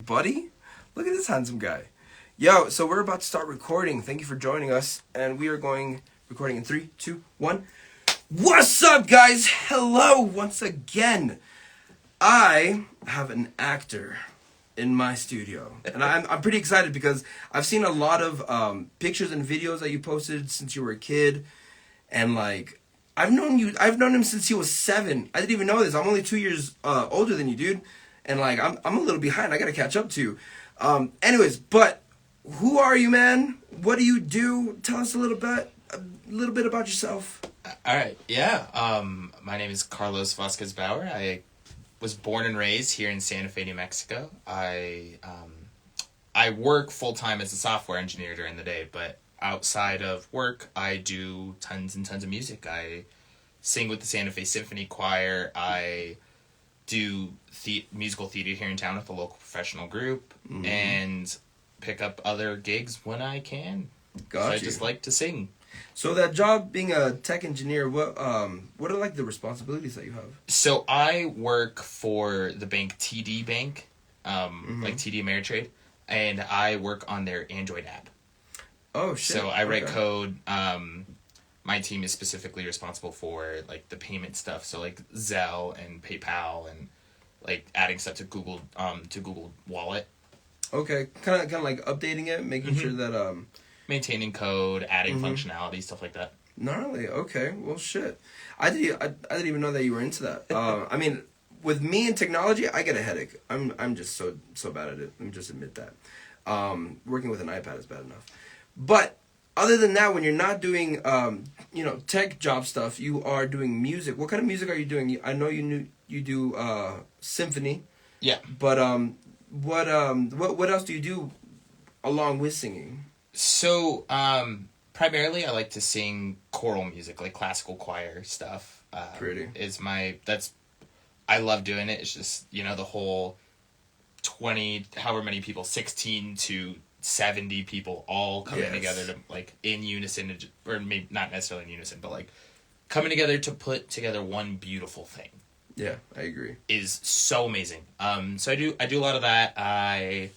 buddy? Look at this handsome guy. Yo, so we're about to start recording. Thank you for joining us. And we are recording in 3, 2, 1. What's up, guys? Hello once again. I have an actor in my studio. And I'm pretty excited because I've seen a lot of pictures and videos that you posted since you were a kid. And like, I've known him since he was 7. I didn't even know this. I'm only 2 years older than you, dude. And like, I'm a little behind. I gotta catch up to you. Anyways, but who are you, man? What do you do? Tell us a little bit about yourself. All right, yeah. My name is Carlos Vazquez Baur. I was born and raised here in Santa Fe, New Mexico. I work full time as a software engineer during the day, but outside of work, I do tons and tons of music. I sing with the Santa Fe Symphony Choir. I do musical theater here in town with a local professional group, and pick up other gigs when I can. Got you. I just like to sing. So that job, being a tech engineer, what are like the responsibilities that you have? So I work for the bank TD Bank, like TD Ameritrade, and I work on their Android app. Oh shit! So I write code. My team is specifically responsible for like the payment stuff. So like Zelle and PayPal and like adding stuff to Google Wallet. Okay, kind of like updating it, making sure that maintaining code, adding functionality, stuff like that. Gnarly. Okay. Well, shit. I didn't even know that you were into that. I mean, with me and technology, I get a headache. I'm just so bad at it. Let me just admit that. Working with an iPad is bad enough. But other than that, when you're not doing tech job stuff, you are doing music. What kind of music are you doing? I know you do symphony. Yeah. But what else do you do along with singing? So, primarily I like to sing choral music, like classical choir stuff. Pretty. I love doing it. It's just, the whole 20, however many people, 16 to 70 people all coming together to, like, in unison, or maybe not necessarily in unison, but, like, coming together to put together one beautiful thing. Yeah, I agree. Is so amazing. So I do a lot of that. I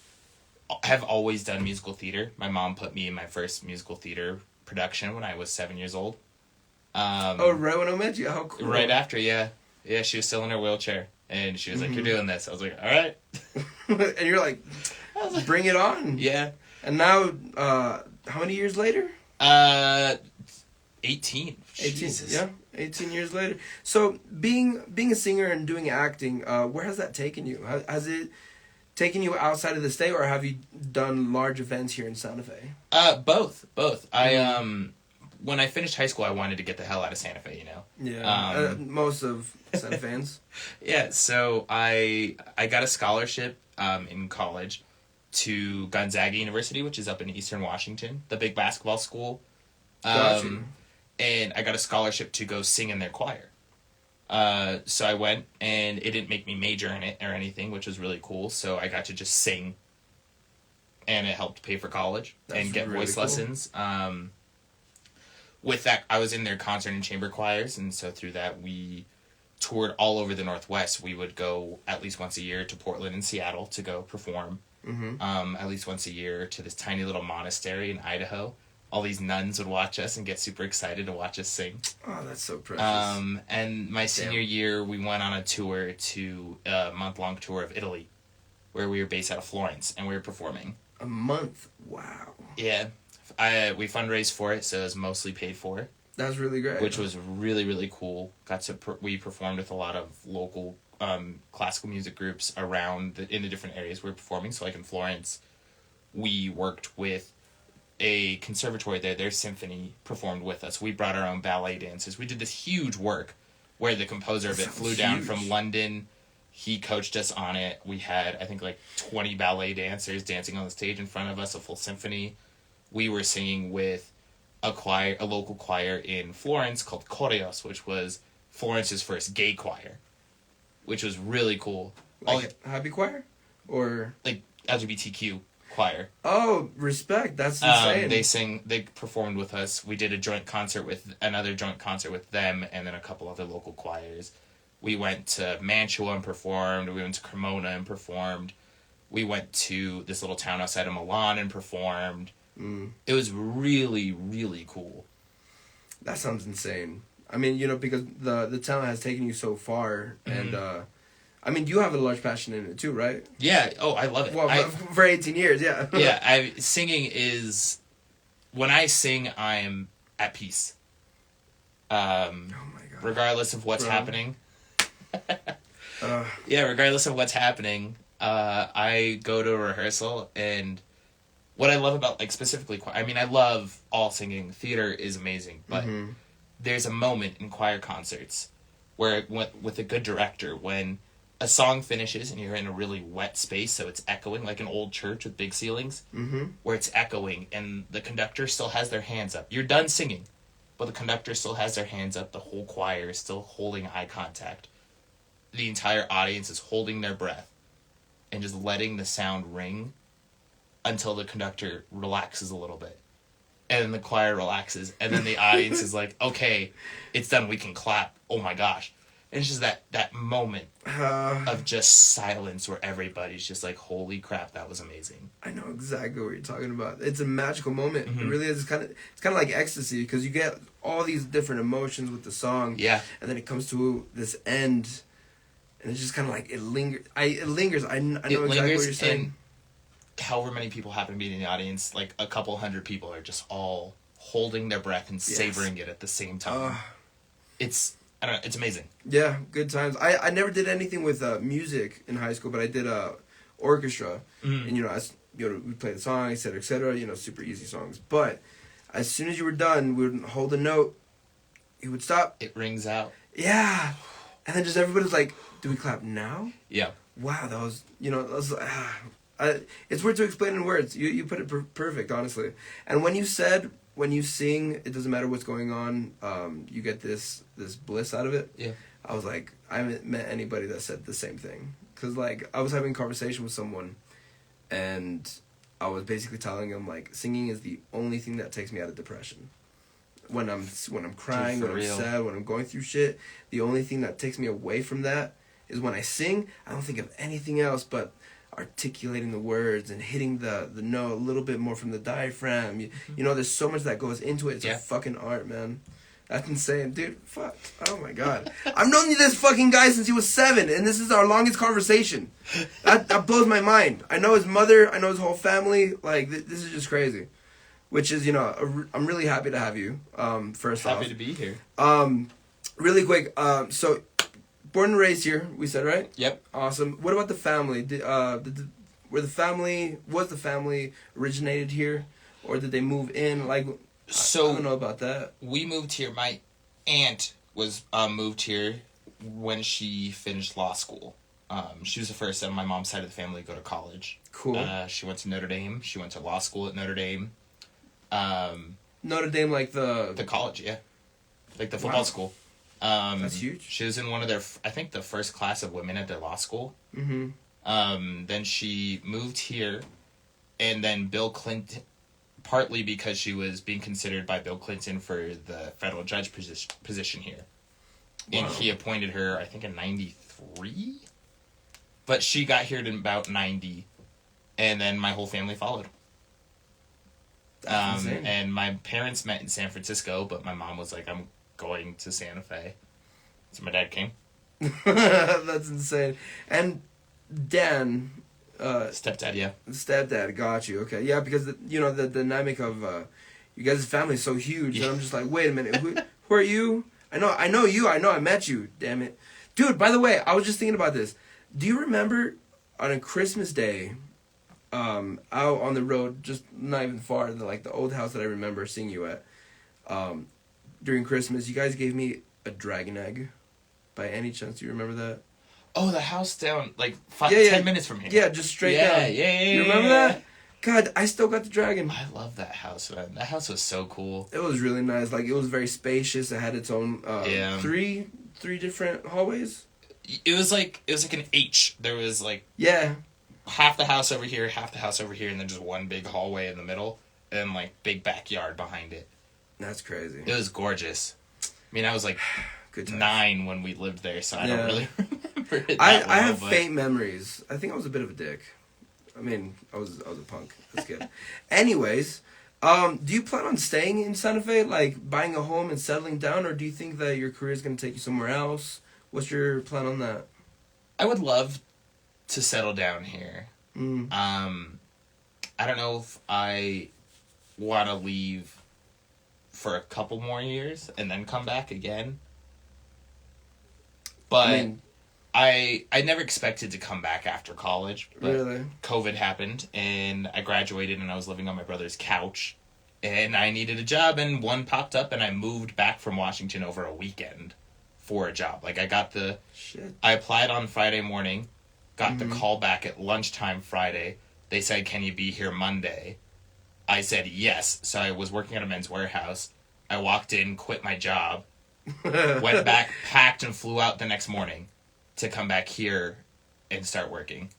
have always done musical theater. My mom put me in my first musical theater production when I was 7 years old. Right when I met you? How cool. Right after, yeah. Yeah, she was still in her wheelchair. And she was like, "You're doing this." I was like, "All right." And you're like, "Bring it on." Yeah. And now, how many years later? 18. Jesus. Yeah, 18 years later. So, being a singer and doing acting, where has that taken you? Has it taken you outside of the state, or have you done large events here in Santa Fe? Both. I when I finished high school, I wanted to get the hell out of Santa Fe. Yeah. Most of Santa Fans. Yeah. So I got a scholarship in college to Gonzaga University, which is up in Eastern Washington, the big basketball school. Gotcha. And I got a scholarship to go sing in their choir. So I went, and it didn't make me major in it or anything, which was really cool. So I got to just sing, and it helped pay for college and get really voice lessons. With that, I was in their concert and chamber choirs, and so through that, we toured all over the Northwest. We would go at least once a year to Portland and Seattle to go perform. At least once a year to this tiny little monastery in Idaho. All these nuns would watch us and get super excited to watch us sing. Oh, that's so precious. And my senior year, we went on a month-long tour of Italy, where we were based out of Florence, and we were performing. A month? Wow. Yeah. We fundraised for it, so it was mostly paid for. That's really great. Which was really, really cool. We performed with a lot of local classical music groups around in the different areas we were performing. So, like in Florence, we worked with a conservatory there. Their symphony performed with us. We brought our own ballet dancers. We did this huge work where the composer of it flew down from London. He coached us on it. We had, I think, like 20 ballet dancers dancing on the stage in front of us, a full symphony. We were singing with a local choir in Florence called Coreos, which was Florence's first gay choir, which was really cool. Like happy choir? Or like LGBTQ choir. Oh, respect. That's insane. They performed with us. We did another joint concert with them and then a couple other local choirs. We went to Mantua and performed. We went to Cremona and performed. We went to this little town outside of Milan and performed. Mm. It was really, really cool. That sounds insane. I mean, because the talent has taken you so far, and I mean, you have a large passion in it too, right? Yeah. Oh, I love it. Well, for 18 years, yeah. Yeah. Singing is, when I sing, I'm at peace. Oh my God. Regardless of what's happening. Yeah, regardless of what's happening, I go to a rehearsal, and what I love about, like, specifically, I mean, I love all singing. Theater is amazing, but there's a moment in choir concerts where, with a good director, when a song finishes and you're in a really wet space, so it's echoing, like an old church with big ceilings, where it's echoing, and the conductor still has their hands up. You're done singing, but the conductor still has their hands up. The whole choir is still holding eye contact. The entire audience is holding their breath and just letting the sound ring until the conductor relaxes a little bit. And then the choir relaxes, and then the audience is like, okay, it's done, we can clap. Oh my gosh. And it's just that moment of just silence where everybody's just like, holy crap, that was amazing. I know exactly what you're talking about. It's a magical moment. It really is. It's kind of like ecstasy, because you get all these different emotions with the song. Yeah. And then it comes to this end, and it's just kind of like it lingers. It lingers. I know exactly what you're saying. And however many people happen to be in the audience, like a couple hundred people are just all holding their breath and savoring it at the same time. It's, I don't know, it's amazing. Yeah, good times. I never did anything with music in high school, but I did orchestra, and we played the song, etc., etc. Super easy songs. But as soon as you were done, we would hold a note. He would stop. It rings out. Yeah, and then just everybody's like, "Do we clap now?" Yeah. Wow, that was it's weird to explain in words. You put it perfect, honestly. And when you sing, it doesn't matter what's going on. You get this bliss out of it. Yeah. I was like, I haven't met anybody that said the same thing. Because, like, I was having a conversation with someone, and I was basically telling him, like, singing is the only thing that takes me out of depression. When I'm crying, Dude, when I'm real. sad, when I'm going through shit, the only thing that takes me away from that is when I sing. I don't think of anything else but articulating the words and hitting the note a little bit more from the diaphragm. There's so much that goes into it. It's a fucking art, man. That's insane, dude. Fuck. Oh my God. I've known this fucking guy since he was 7, and this is our longest conversation. That blows my mind. I know his mother. I know his whole family. Like, this is just crazy. Which is, I'm really happy to have you. First off, Happy to be here. Really quick. So, born and raised here, we said, right? Yep. Awesome. What about the family? Was the family originated here, or did they move in? Like, So I don't know about that. We moved here. My aunt was moved here when she finished law school. She was the first on my mom's side of the family to go to college. Cool. She went to Notre Dame. She went to law school at Notre Dame. Notre Dame, like the college, yeah, like the football school. That's huge. She was in one of their, I think, the first class of women at their law school. Then she moved here, and then Bill Clinton, partly because she was being considered by Bill Clinton for the federal judge position here. Wow. And he appointed her, I think, in 93? But she got here in about 90, and then my whole family followed. And my parents met in San Francisco, but my mom was like, I'm going to Santa Fe. So my dad came. That's insane. And Dan... stepdad, yeah. Stepdad, got you. Okay, yeah, because the dynamic of you guys' family is so huge, and I'm just like, wait a minute, who are you? I know you. I know I met you. Damn it, dude. By the way, I was just thinking about this. Do you remember on a Christmas day, out on the road, just not even far, like the old house that I remember seeing you at, during Christmas, you guys gave me a dragon egg. By any chance, do you remember that? Oh, the house down, like 10 minutes from here. Yeah, just straight down. Yeah. You remember that? God, I still got the dragon. I love that house, man. That house was so cool. It was really nice. Like, it was very spacious. It had its own three different hallways. It was like an H. There was like half the house over here, half the house over here, and then just one big hallway in the middle, and like big backyard behind it. That's crazy. It was gorgeous. I mean, I was like 9 when we lived there, so I don't really remember it I have faint memories. I think I was a bit of a dick. I mean, I was a punk. That's good. Anyways, do you plan on staying in Santa Fe, like buying a home and settling down, or do you think that your career is going to take you somewhere else? What's your plan on that? I would love to settle down here. Mm. I don't know if I want to leave for a couple more years and then come back again. But I never expected to come back after college. But really? COVID happened, and I graduated, and I was living on my brother's couch. And I needed a job, and one popped up, and I moved back from Washington over a weekend for a job. Like, I got the... Shit. I applied on Friday morning, got the call back at lunchtime Friday. They said, can you be here Monday? I said yes. So I was working at a Men's Warehouse. I walked in, quit my job, went back, packed, and flew out the next morning to come back here and start working.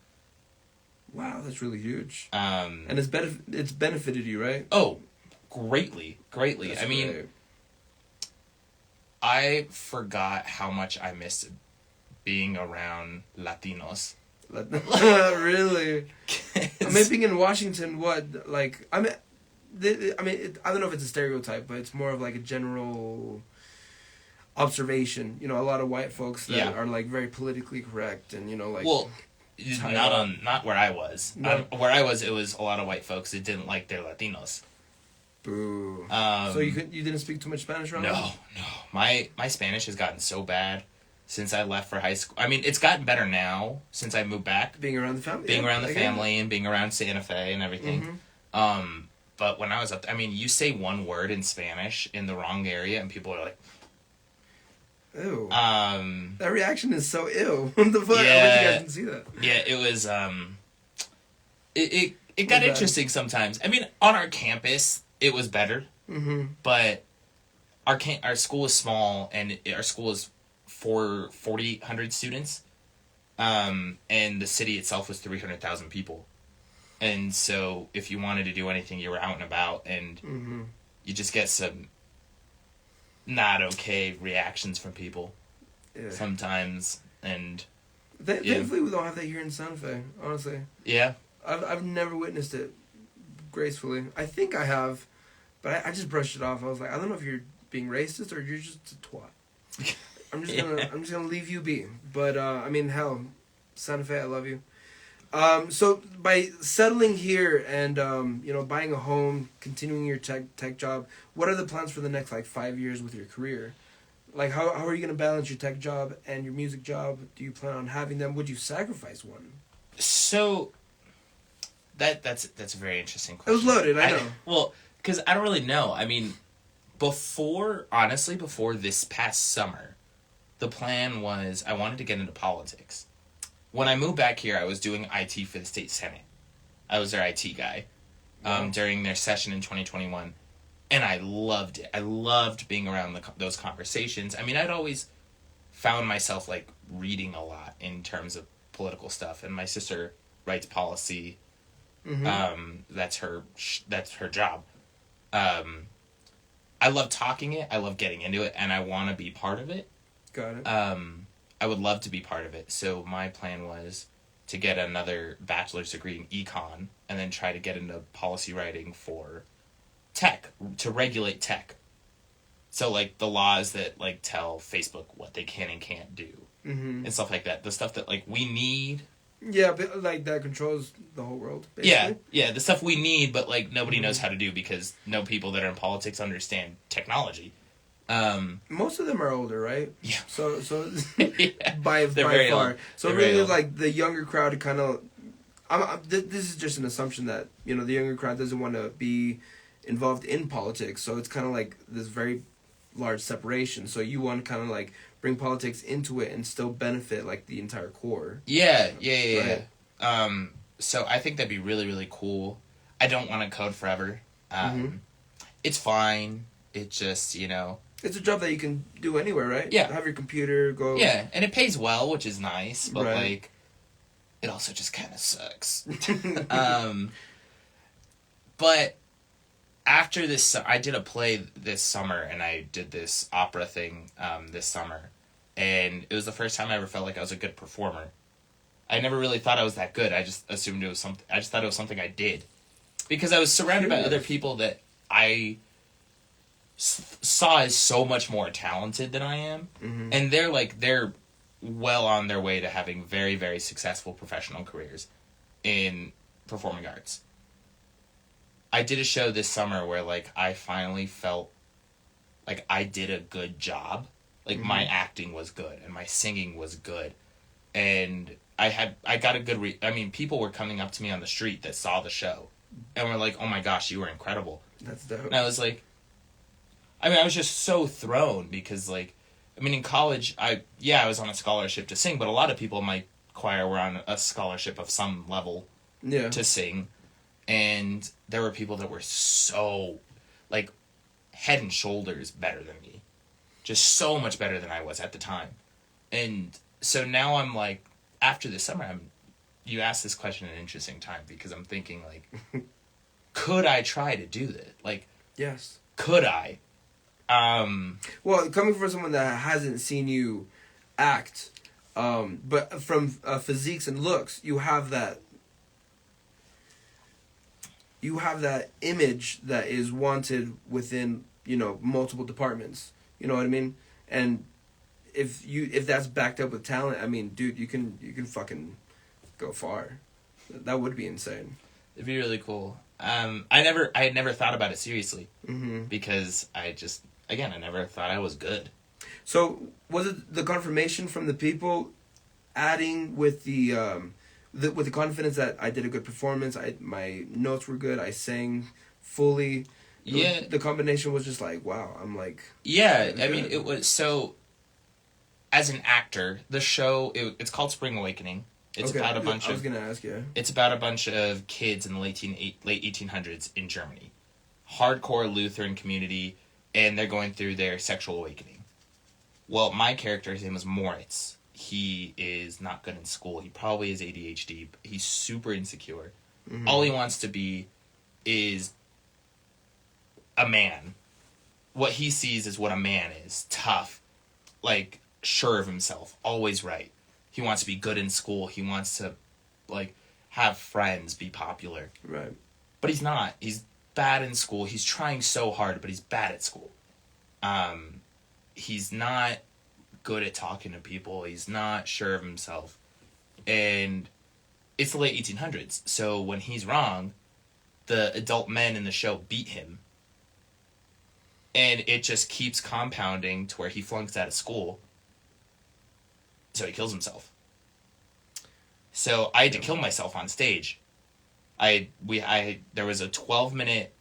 Wow, that's really huge. And it's benefited you, right? Oh, greatly. That's I mean, great. I forgot how much I missed being around Latinos. Really? I mean, being in Washington, what, like, I don't know if it's a stereotype, but it's more of like a general observation. You know, a lot of white folks that are like very politically correct, and like. Well, not where I was. No. Where I was, it was a lot of white folks that didn't like their Latinos. Boo. So you didn't speak too much Spanish around? No. My Spanish has gotten so bad since I left for high school. I mean, it's gotten better now since I moved back. Being around the family. Being around the family and being around Santa Fe and everything. Mm-hmm. But when I was up, I mean, you say one word in Spanish in the wrong area and people are like, ew. That reaction is so ew. What the fuck? Yeah, I wish you guys didn't see that. Yeah, it was, it got interesting sometimes. I mean, on our campus, it was better. Mm-hmm. But our school is small, and our school is for 4,800 students. And the city itself was 300,000 people. And so if you wanted to do anything, you were out and about, and you just get some not okay reactions from people sometimes. And thankfully, we don't have that here in Santa Fe, honestly. Yeah. I've never witnessed it gracefully. I think I have, but I just brushed it off. I was like, I don't know if you're being racist or you're just a twat. I'm just gonna leave you be. But I mean, hell, Santa Fe, I love you. So by settling here and buying a home, continuing your tech job, what are the plans for the next 5 years with your career? Like how are you gonna balance your tech job and your music job? Do you plan on having them? Would you sacrifice one? So that's a very interesting question. It was loaded, I know. Well, because I don't really know. I mean, before this past summer, the plan was I wanted to get into politics. When I moved back here, I was doing IT for the state senate. I was their IT guy during their session in 2021, and I loved it. I loved being around those conversations. I mean, I'd always found myself reading a lot in terms of political stuff, and my sister writes policy. That's her job. I love talking it. I love getting into it, and I want to be part of it. Got it. I would love to be part of it. So my plan was to get another bachelor's degree in econ and then try to get into policy writing for tech, to regulate tech. So the laws that tell Facebook what they can and can't do and stuff like that. The stuff that we need. Yeah, but that controls the whole world, basically. Yeah, the stuff we need, but nobody knows how to do because no people that are in politics understand technology. Most of them are older, right? Yeah. So yeah. by far. Old. So They're really, the younger crowd kind of. This is just an assumption that the younger crowd doesn't want to be involved in politics. So it's kind of this very large separation. So you want to kind of bring politics into it and still benefit the entire core. Yeah. Right. So I think that'd be really, really cool. I don't want to code forever. It's fine. It's just, It's a job that you can do anywhere, right? Yeah. Have your computer, go... Yeah, and it pays well, which is nice, but, right. It also just kind of sucks. But after this, I did a play this summer, and I did this opera thing this summer, and it was the first time I ever felt like I was a good performer. I never really thought I was that good. I just assumed it was something. I just thought it was something I did, because I was surrounded by other people that I saw as so much more talented than I am, and they're well on their way to having very, very successful professional careers in performing arts. I did a show this summer where like I finally felt like I did a good job. Like my acting was good and my singing was good, and I got a good people were coming up to me on the street that saw the show and were like, "Oh my gosh, you were incredible." That's dope. And I was like, I was just so thrown because like, in college, I was on a scholarship to sing, but a lot of people in my choir were on a scholarship of some level to sing. And there were people that were so, like, head and shoulders better than me. Just so much better than I was at the time. And so now I'm like, after this summer, you asked this question at an interesting time, because I'm thinking, like, could I try to do this? Like, yes. Could I? Well, coming from someone that hasn't seen you act, but from physiques and looks, you have that image that is wanted within, multiple departments. You know what I mean? And if that's backed up with talent, dude, you can fucking go far. That would be insane. It'd be really cool. I had never thought about it seriously, because I never thought I was good. So was it the confirmation from the people adding with the with the confidence that I did a good performance, my notes were good, I sang fully? Yeah. The combination was just like, wow, I'm like... Yeah, it was so... As an actor, the show, it's called Spring Awakening. It's about a bunch of... I was going to ask you. It's about a bunch of kids in the late 1800s in Germany. Hardcore Lutheran community, and they're going through their sexual awakening. Well, my character, his name is Moritz. He is not good in school. He probably has ADHD. He's super insecure. All he wants to be is a man. What he sees is what a man is. Tough. Like, sure of himself. Always right. He wants to be good in school. He wants to, like, have friends, be popular. Right. But he's not. He's bad in school. He's trying so hard, but he's bad at school. He's not good at talking to people. He's not sure of himself. And it's the late 1800s. So when he's wrong, the adult men in the show beat him. And it just keeps compounding to where he flunks out of school. So he kills himself. So I had to kill myself on stage. There was a 12-minute,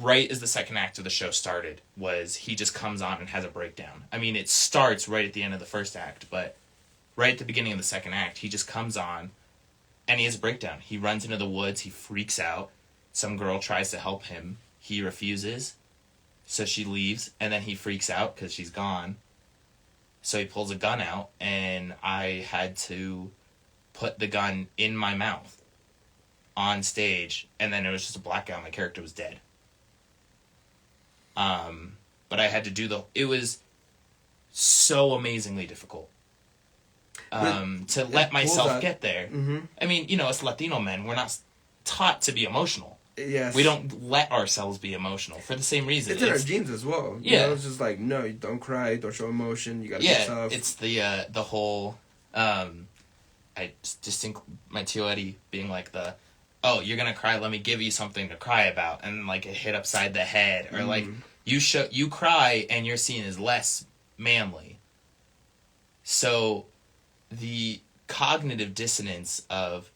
right as the second act of the show started, was he just comes on and has a breakdown. It starts right at the end of the first act, but right at the beginning of the second act, he just comes on and he has a breakdown. He runs into the woods, he freaks out. Some girl tries to help him. He refuses. So she leaves, and then he freaks out because she's gone. So he pulls a gun out, and I had to put the gun in my mouth on stage, and then it was just a blackout. My character was dead. But I had to do it was so amazingly difficult to let myself get there. Us Latino men, we're not taught to be emotional. Yes. We don't let ourselves be emotional for the same reason. It's in our genes as well. Yeah. It's just like, no, don't cry, don't show emotion, you gotta be tough. It's the whole, I just think my tio Eddie being like you're gonna cry, let me give you something to cry about, and like a hit upside the head, or like, you cry and you're seen as less manly. So, the cognitive dissonance of,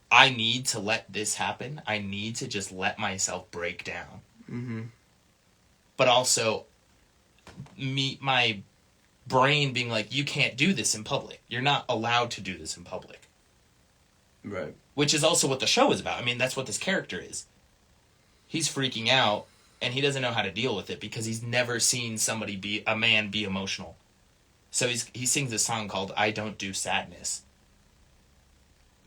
I need to let this happen. I need to just let myself break down. But also, my brain being like, you can't do this in public. You're not allowed to do this in public. Right. Which is also what the show is about. That's what this character is. He's freaking out, and he doesn't know how to deal with it because he's never seen a man be emotional. So he sings a song called I Don't Do Sadness.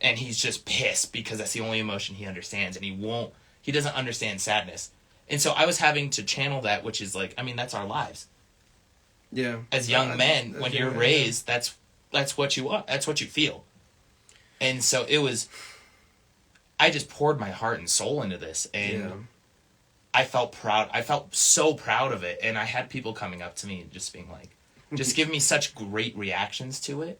And he's just pissed because that's the only emotion he understands, and he doesn't understand sadness. And so I was having to channel that, which is like, that's our lives. Yeah. As young men, when you're raised, that's what you want. That's what you feel. And so I just poured my heart and soul into this, and I felt proud. I felt so proud of it, and I had people coming up to me and just being like, just give me such great reactions to it.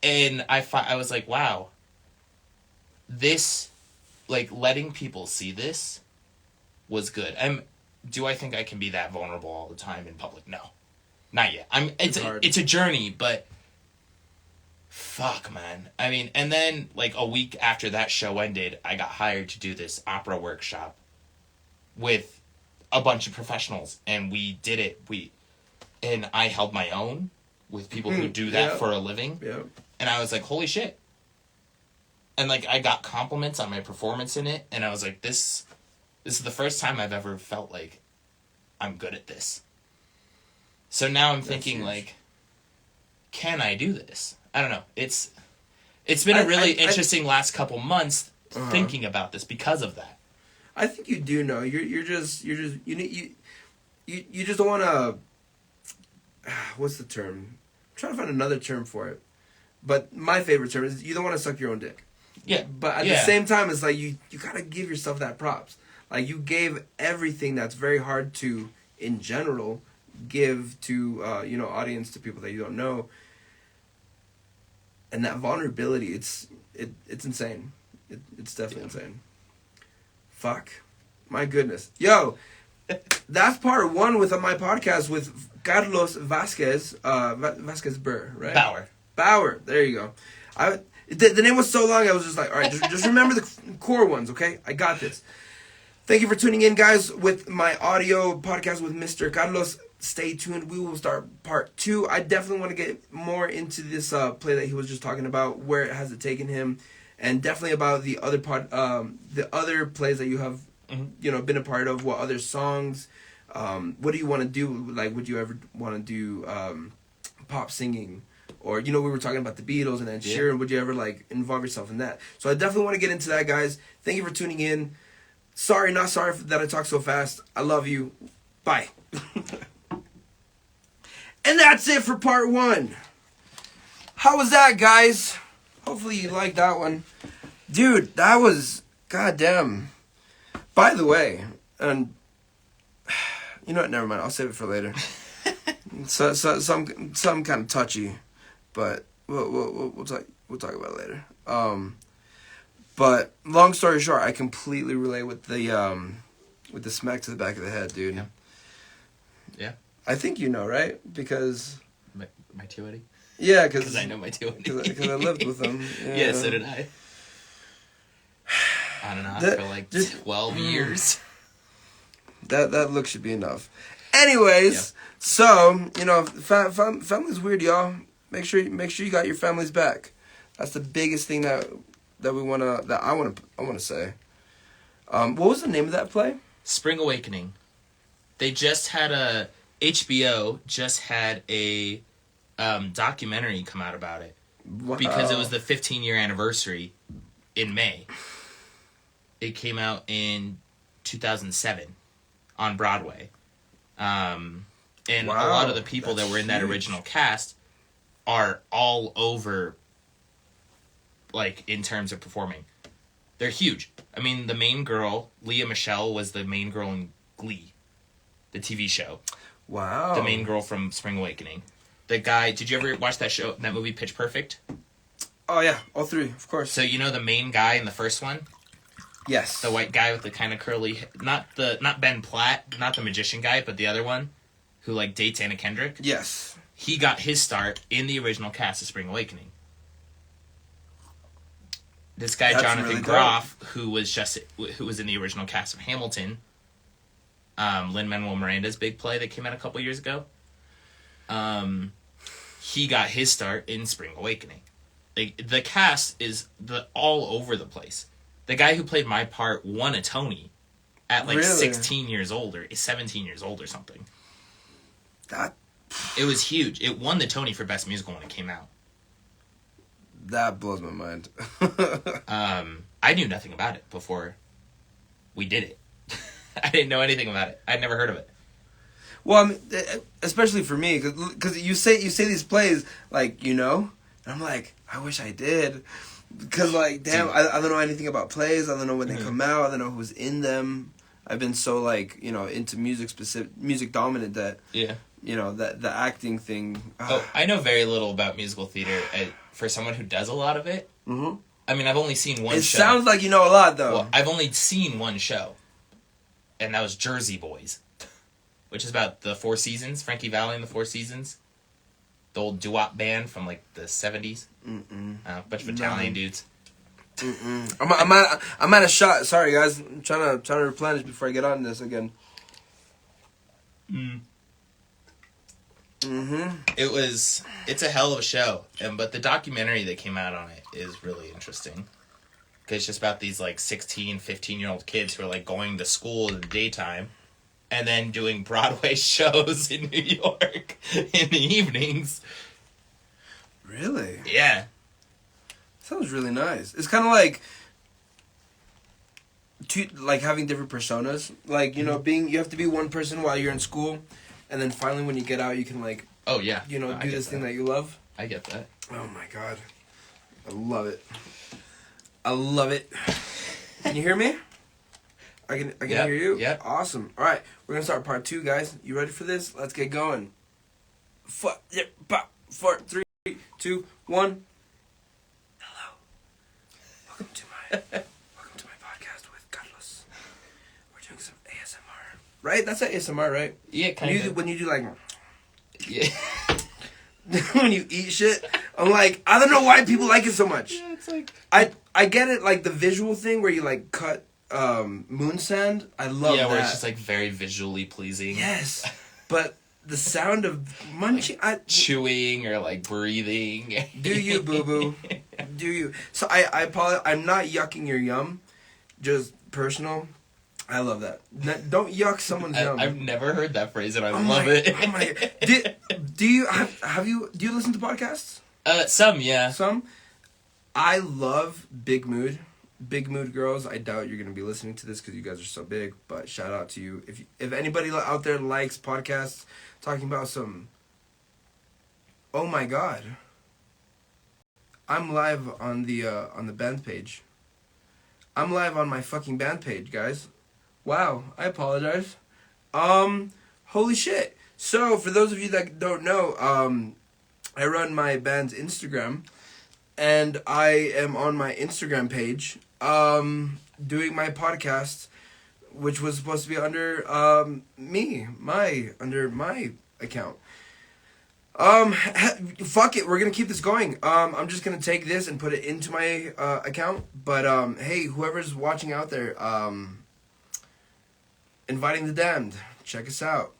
And I was like, wow, this, like, letting people see this was good. Do I think I can be that vulnerable all the time in public? No, not yet. It's a journey, but fuck, man. I mean, and then, like, a week after that show ended, I got hired to do this opera workshop with a bunch of professionals, and we did it. And I held my own with people who do that for a living. Yeah. And I was like, holy shit. And, like, I got compliments on my performance in it, and I was like, this is the first time I've ever felt like I'm good at this. So now I'm thinking, like, can I do this? I don't know. It's been a really interesting last couple months thinking about this because of that. I think you do know. You just don't want to. What's the term? I'm trying to find another term for it. But my favorite term is you don't want to suck your own dick. Yeah. But at the same time, it's like you gotta give yourself that props. Like, you gave everything that's very hard to, in general, give to audience, to people that you don't know. And that vulnerability, it's insane. It's definitely insane. Fuck. My goodness. Yo, that's part one with my podcast with Carlos Vazquez. Vazquezbaur, right? Baur. There you go. The name was so long, I was just like, all right, just remember the core ones, okay? I got this. Thank you for tuning in, guys, with my audio podcast with Mr. Carlos. Stay tuned. We will start part 2. I definitely want to get more into this play that he was just talking about, where it has taken him, and definitely about the other other plays that you have, been a part of. What other songs? What do you want to do? Like, would you ever want to do pop singing? Or, we were talking about the Beatles and Ed Sheeran. Would you ever, like, involve yourself in that? So I definitely want to get into that, guys. Thank you for tuning in. Sorry, not sorry that I talk so fast. I love you. Bye. And that's it for part 1. How was that, guys? Hopefully you liked that one. Dude, that was goddamn. By the way, and you know what, never mind. I'll save it for later. So some kind of touchy, but we'll talk about it later. But long story short, I completely relate with the smack to the back of the head, dude. Yeah. I think you know, right? Because my T.O.D. Yeah, because I know my T.O.D. Because I lived with them. Yeah, so did I. I don't know, for like 12 years. That look should be enough. Anyways, so family's weird, y'all. Make sure you got your families back. That's the biggest thing that I wanna say. What was the name of that play? Spring Awakening. They just had HBO just had a documentary come out about it. Wow. Because it was the 15-year anniversary in May. It came out in 2007 on Broadway. And a lot of the people that were in that original cast are all over, like, in terms of performing. They're huge. I mean, the main girl, Leah Michele, was the main girl in Glee, the TV show. Wow. The main girl from Spring Awakening. The guy, did you ever watch that movie Pitch Perfect? Oh, yeah. All 3, of course. So, the main guy in the first one? Yes. The white guy with the kind of curly, not Ben Platt, not the magician guy, but the other one, who, like, dates Anna Kendrick? Yes. He got his start in the original cast of Spring Awakening. This guy, Jonathan really Groff, who was in the original cast of Hamilton, Lin-Manuel Miranda's big play that came out a couple years ago, he got his start in Spring Awakening. The cast is all over the place. The guy who played my part won a Tony at like 16 years old or 17 years old or something. It was huge. It won the Tony for Best Musical when it came out. That blows my mind. I knew nothing about it before we did it. I didn't know anything about it. I'd never heard of it. Well, I mean, especially for me, because you say these plays like, and And I'm like, I wish I did. Because, like, damn, I don't know anything about plays. I don't know when they come out. I don't know who's in them. I've been so, like, you know, into music dominant that, you know, that the acting thing. I know very little about musical theater for someone who does a lot of it. Mm-hmm. I mean, I've only seen one show. It sounds like you know a lot, though. Well, I've only seen one show. And that was Jersey Boys. Which is about the Four Seasons, Frankie Valli and the Four Seasons. The old doo-wop band from, like, the 70s. A bunch of Italian dudes. I'm at a shot. Sorry, guys. I'm trying to replenish before I get on this again. It's a hell of a show. But the documentary that came out on it is really interesting. Because it's just about these, like, 16, 15-year-old kids who are, like, going to school in the daytime. And then doing Broadway shows in New York in the evenings. Really? Yeah. Sounds really nice. It's kind of like, like having different personas. Like, you know, you have to be one person while you're in school, and then finally when you get out, you can, like, oh yeah, you know, do this thing that you love. I get that. Oh my god, I love it. I love it. Can you hear me? I can hear you? Yeah. Awesome. All right, we're going to start part 2, guys. You ready for this? Let's get going. 4, 3, 2, 1. Hello. Welcome to my podcast with Carlos. We're doing some ASMR. Right? That's an ASMR, right? Yeah, kind of. When you do, like... Yeah. when you eat shit, I'm like, I don't know why people like it so much. Yeah, it's like... I get it, like, the visual thing where you, like, cut... moon sand. I love that. Yeah, where it's just like very visually pleasing. Yes, but the sound of munching, chewing or like breathing. Do you, boo boo? Do you? So I apologize. I'm not yucking your yum. Just personal. I love that. Don't yuck someone's yum. I've never heard that phrase and I love it. Oh my god. Do you do you listen to podcasts? Some, yeah. Some. I love Big Mood. Big Mood Girls, I doubt you're going to be listening to this because you guys are so big, but shout out to you. If anybody out there likes podcasts talking about some... Oh my god. I'm live on the band page. I'm live on my fucking band page, guys. Wow, I apologize. Holy shit. So, for those of you that don't know, I run my band's Instagram, and I am on my Instagram page, doing my podcast, which was supposed to be under my account. Fuck it, we're gonna keep this going. I'm just gonna take this and put it into my account. But hey, whoever's watching out there, Inviting the Damned, check us out.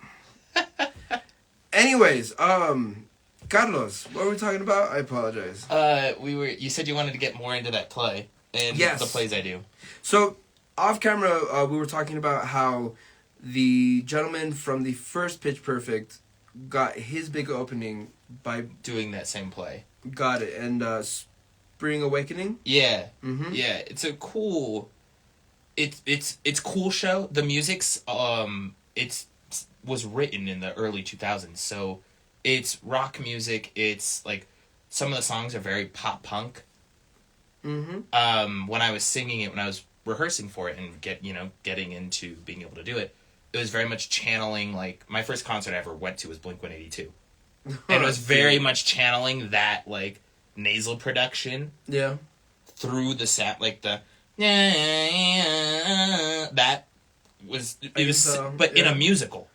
Anyways, Carlos, what were we talking about? I apologize. You said you wanted to get more into that play. And yes. The plays I do. So, off camera, we were talking about how the gentleman from the first Pitch Perfect got his big opening by... doing that same play. Got it. And Spring Awakening? Yeah. Mm-hmm. Yeah, it's a cool... It's cool show. The music's... was written in the early 2000s, so it's rock music. It's, like, some of the songs are very pop-punk. Mm-hmm. When I was singing it, when I was rehearsing for it and getting into being able to do it, it was very much channeling, like, my first concert I ever went to was Blink-182. And it was very much channeling that, like, nasal production. Yeah. Through the sound, like, the... That was... It was... But in a musical.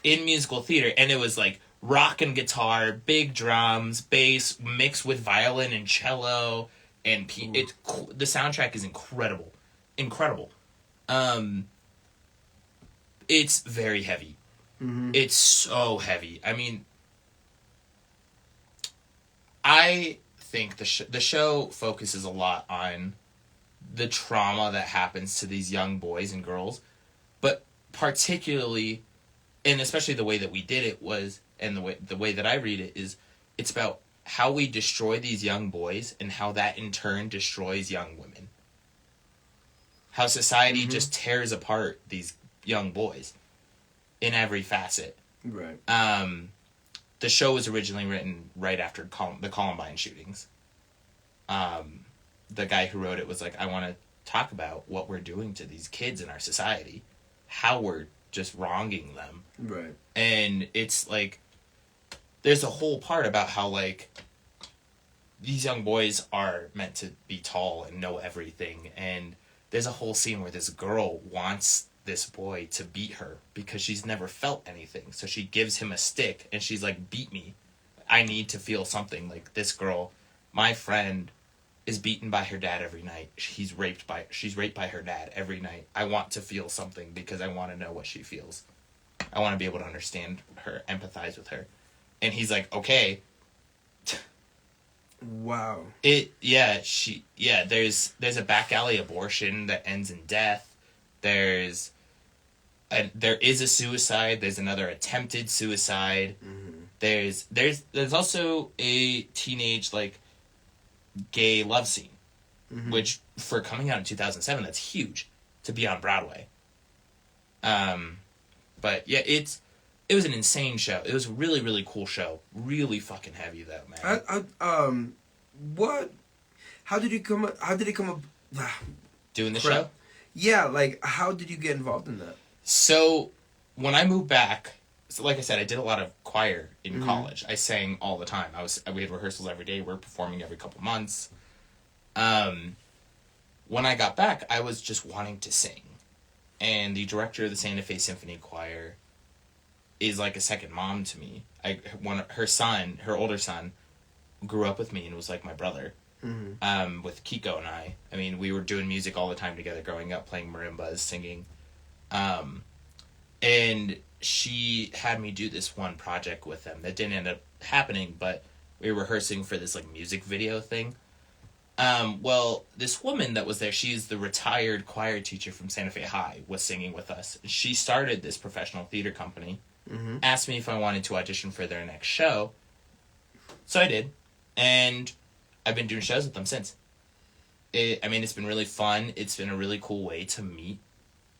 In musical theater. And it was, like, rock and guitar, big drums, bass, mixed with violin and cello... And the soundtrack is incredible. It's very heavy. Mm-hmm. It's so heavy. I mean, I think the show focuses a lot on the trauma that happens to these young boys and girls, but particularly, and especially the way that we did it was, and the way that I read it is, it's about how we destroy these young boys and how that in turn destroys young women. How society just tears apart these young boys in every facet. Right. The the show was originally written right after the Columbine shootings. The guy who wrote it was like, I want to talk about what we're doing to these kids in our society, how we're just wronging them. Right. And it's like, there's a whole part about how, like, these young boys are meant to be tall and know everything. And there's a whole scene where this girl wants this boy to beat her because she's never felt anything. So she gives him a stick and she's like, beat me. I need to feel something. Like, this girl, my friend, is beaten by her dad every night. She's raped by her dad every night. I want to feel something because I want to know what she feels. I want to be able to understand her, empathize with her. And he's like, okay. Wow. There's a back alley abortion that ends in death. There is a suicide. There's another attempted suicide. Mm-hmm. There's also a teenage, like, gay love scene, mm-hmm. which for coming out in 2007, that's huge to be on Broadway. But yeah, it was an insane show. It was a really, really cool show. Really fucking heavy though, man. How did it come up doing the show? Yeah, like, how did you get involved in that? So when I moved back, so like I said, I did a lot of choir in mm-hmm. college. I sang all the time. We had rehearsals every day. We were performing every couple months. When I got back, I was just wanting to sing. And the director of the Santa Fe Symphony Choir is like a second mom to me. Her older son, grew up with me and was like my brother. Mm-hmm. With Kiko and I. I mean, we were doing music all the time together growing up, playing marimbas, singing. And she had me do this one project with them that didn't end up happening, but we were rehearsing for this, like, music video thing. Well, this woman that was there, she's the retired choir teacher from Santa Fe High, was singing with us. She started this professional theater company, mm-hmm. asked me if I wanted to audition for their next show. So I did, and I've been doing shows with them since. It's been really fun. It's been a really cool way to meet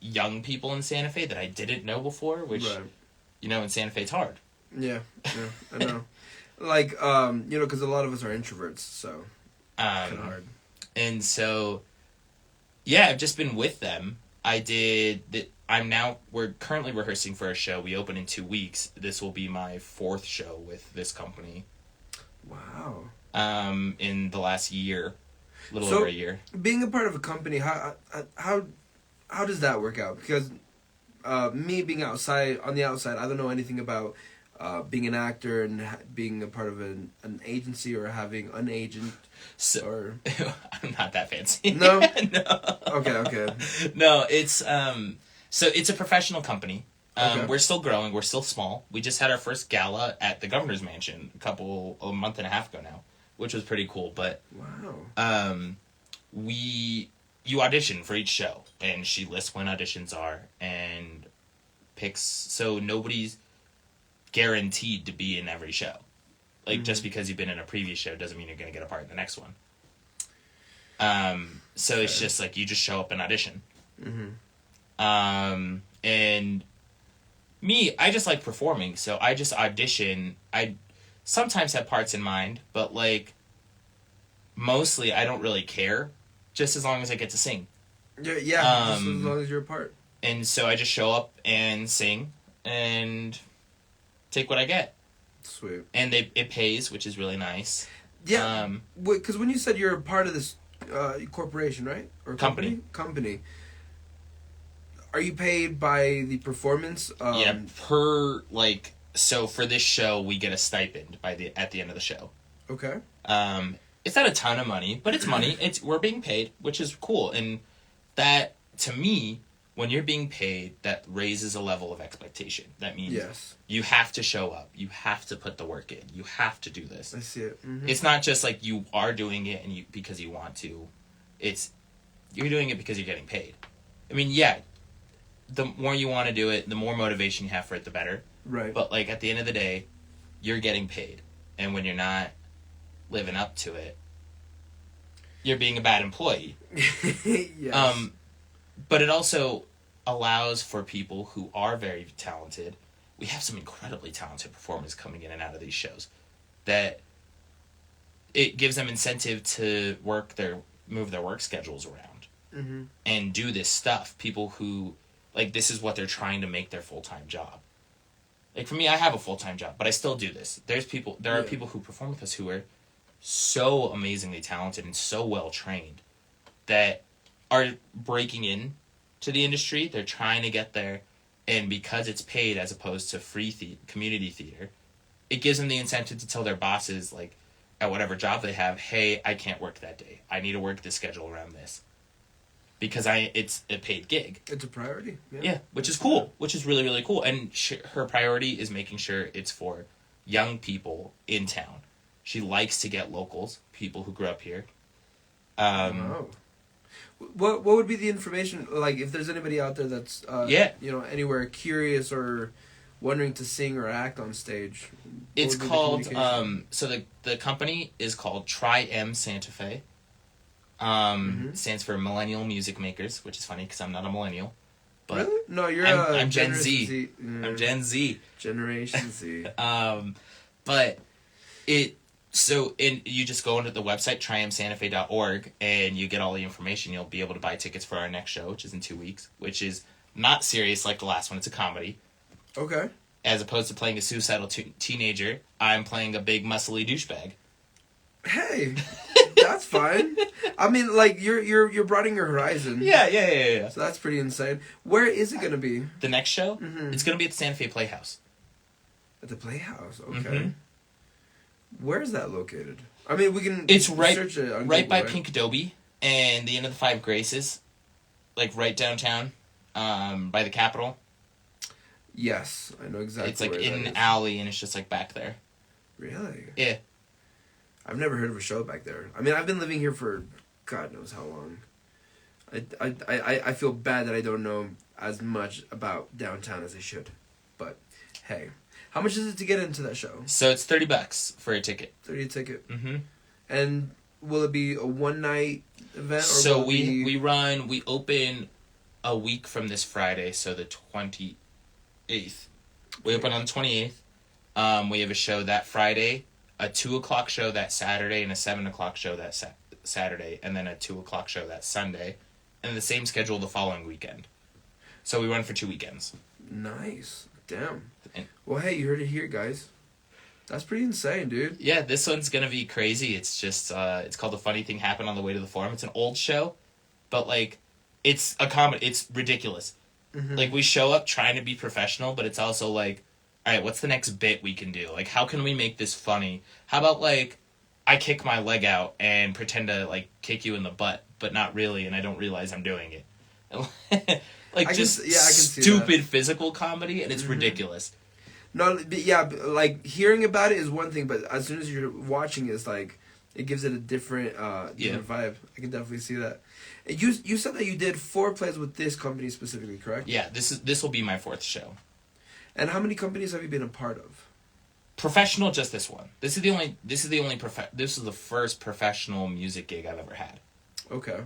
young people in Santa Fe that I didn't know before, which, right. In Santa Fe, it's hard. Yeah, I know. Like, because a lot of us are introverts, so kind of hard. And so, yeah, I've just been with them. We're currently rehearsing for a show. We open in 2 weeks. This will be my 4th show with this company. Wow. In the last year, over a year. Being a part of a company, how does that work out? Because me being on the outside, I don't know anything about being an actor and being a part of an agency or having an agent. I'm not that fancy. No? No. Okay. No, it's so it's a professional company. Okay. We're still growing. We're still small. We just had our first gala at the Governor's Mansion a month and a half ago now, which was pretty cool. But wow. You audition for each show, and she lists when auditions are and picks. So nobody's guaranteed to be in every show. Like, mm-hmm. just because you've been in a previous show doesn't mean you're going to get a part in the next one. So it's just like you just show up and audition. Mm-hmm. And me, I just like performing, so I just audition. I sometimes have parts in mind, but, like, mostly I don't really care, just as long as I get to sing. Yeah, just as long as you're a part. And so I just show up and sing and take what I get. Sweet. And it pays, which is really nice. Yeah, because when you said you're a part of this corporation, right? Or company. Are you paid by the performance? Yeah, so for this show, we get a stipend at the end of the show. Okay. It's not a ton of money, but it's money. We're being paid, which is cool. And that, to me, when you're being paid, that raises a level of expectation. That means you have to show up. You have to put the work in. You have to do this. I see it. Mm-hmm. It's not just like you are doing it because you want to. You're doing it because you're getting paid. I mean, yeah, the more you want to do it, the more motivation you have for it, the better. Right. But, like, at the end of the day, you're getting paid. And when you're not living up to it, you're being a bad employee. Yes. But it also allows for people who are very talented we have some incredibly talented performers coming in and out of these shows that it gives them incentive to move their work schedules around and do this stuff. People who, like, this is what they're trying to make their full-time job. Like, for me, I have a full-time job, but I still do this. There are people who perform with us who are so amazingly talented and so well-trained that are breaking in to the industry. They're trying to get there, and because it's paid as opposed to free community theater, it gives them the incentive to tell their bosses, like, at whatever job they have, hey, I can't work that day. I need to work this schedule around this. Because it's a paid gig. It's a priority. Yeah, which is cool. Which is really, really cool. And her priority is making sure it's for young people in town. She likes to get locals, people who grew up here. What would be the information, like, if there's anybody out there that's, anywhere curious or wondering to sing or act on stage? It's called, so the company is called Tri-M Santa Fe. Stands for Millennial Music Makers, which is funny because I'm not a millennial. But really? No, I'm Gen Z. I'm Gen Z. Generation Z. But you just go into the website, triumsantafe.org, and you get all the information. You'll be able to buy tickets for our next show, which is in 2 weeks, which is not serious like the last one. It's a comedy. Okay. As opposed to playing a suicidal teenager, I'm playing a big muscly douchebag. Hey, that's fine. I mean, like, you're broadening your horizon. Yeah. So that's pretty insane. Where is it gonna be? The next show? It's gonna be at the Santa Fe Playhouse. At the Playhouse, okay. Where is that located? I mean, we can. It's search it on right Google, by Pink Adobe and the end of the Five Graces, like right downtown, by the Capitol. Yes, I know exactly. It's like where in that an is. alley, and it's just like back there. Really? Yeah. I've never heard of a show back there. I mean, I've been living here for God knows how long. I feel bad that I don't know as much about downtown as I should. But hey, how much is it to get into that show? So it's $30 for a ticket. 30 a ticket. Mm-hmm. And will it be a one night event? Or so will it be... we open a week from this Friday, so the 28th. We open on the 28th. We have a show that Friday, a 2:00 show that Saturday, and a 7:00 show that Saturday, and then a 2:00 show that Sunday, and the same schedule the following weekend. So we run for 2 weekends. Nice. Damn. Well, hey, you heard it here, guys. That's pretty insane, dude. Yeah, this one's gonna be crazy. It's just, it's called The Funny Thing Happened on the Way to the Forum. It's an old show, but, like, it's a comedy. It's ridiculous. Like, we show up trying to be professional, but it's also like, all right, what's the next bit we can do? Like, how can we make this funny? How about, like, I kick my leg out and pretend to, like, kick you in the butt, but not really, and I don't realize I'm doing it. Like, I can stupid physical comedy, and it's ridiculous. No, but yeah, like, hearing about it is one thing, but as soon as you're watching it, it's like, it gives it a different vibe. I can definitely see that. You said that you did 4 plays with this company specifically, correct? Yeah, this will be my 4th show. And how many companies have you been a part of? Professional, just this one. This is the first professional music gig I've ever had. Okay.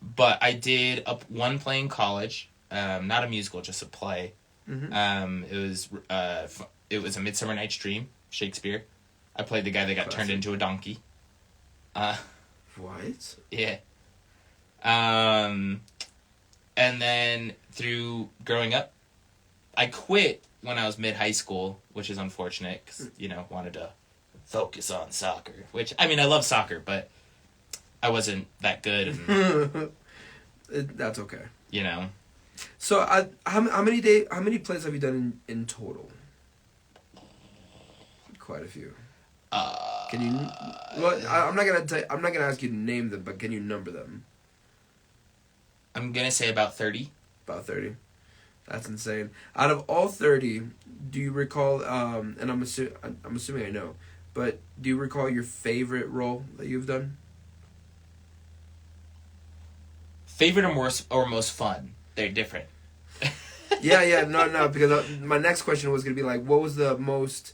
But I did one play in college, not a musical, just a play. It was A Midsummer Night's Dream, Shakespeare. I played the guy that got turned into a donkey. What? Yeah. And then through growing up, I quit when I was mid-high school, which is unfortunate because, wanted to focus on soccer. Which, I mean, I love soccer, but I wasn't that good. And, that's okay. So, how many plays have you done in total? Quite a few. Can you? Well, I'm not gonna ask you to name them, but can you number them? I'm gonna say about 30. About 30. That's insane. Out of all 30, do you recall? And I'm assuming I know, but do you recall your favorite role that you've done? Favorite or most fun? They're different. Yeah, no, because my next question was gonna be like, what was the most,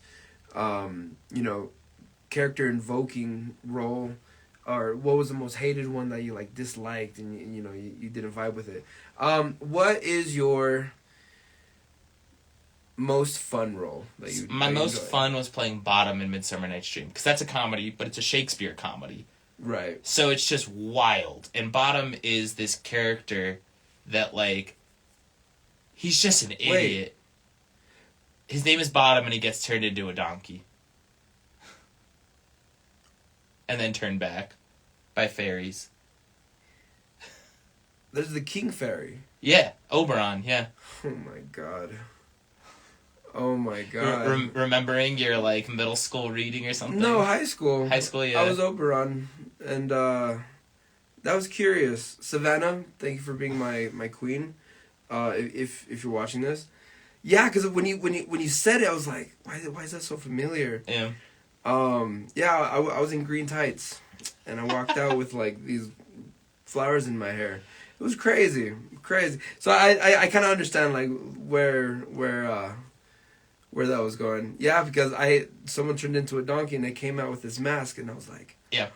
character invoking role, or what was the most hated one that you like disliked and you didn't vibe with it? What is your most fun role that you? My that you most enjoyed? fun was playing Bottom in Midsummer Night's Dream, because that's a comedy, but it's a Shakespeare comedy. Right. So it's just wild. And Bottom is this character that, like, he's just an idiot. His name is Bottom, and he gets turned into a donkey. And then turned back by fairies. There's the King Fairy. Yeah, Oberon, yeah. Oh my god. Oh my god. Remembering your, like, middle school reading or something? No, high school. High school, yeah. I was Oberon, and that was curious. Savannah, thank you for being my queen. If you're watching this, yeah, because when you said it, I was like, why is that so familiar? Yeah. Yeah, I was in green tights, and I walked out with like these flowers in my hair. It was crazy. So I kind of understand like where that was going. Yeah, because someone turned into a donkey and they came out with this mask, and I was like, yeah,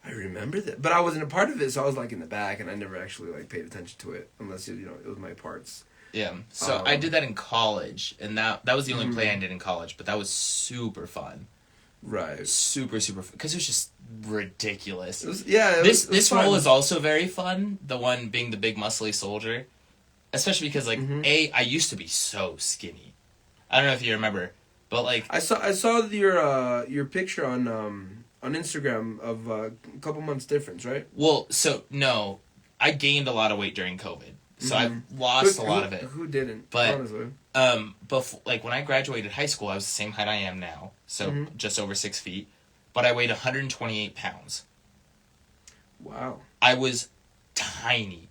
I remember that, but I wasn't a part of it, so I was like in the back, and I never actually like paid attention to it unless it was my parts. Yeah. So I did that in college, and that was the only play I did in college, but that was super fun. Right. Super fun, because it was just ridiculous. This role is also very fun. The one being the big muscly soldier, especially because like I used to be so skinny. I don't know if you remember, but like I saw your picture on Instagram of a couple months difference, right? Well, so no, I gained a lot of weight during COVID, so I've lost a lot of it. Who didn't? But honestly. like when I graduated high school, I was the same height I am now, so just over 6 feet, but I weighed 128 pounds. Wow. I was tiny.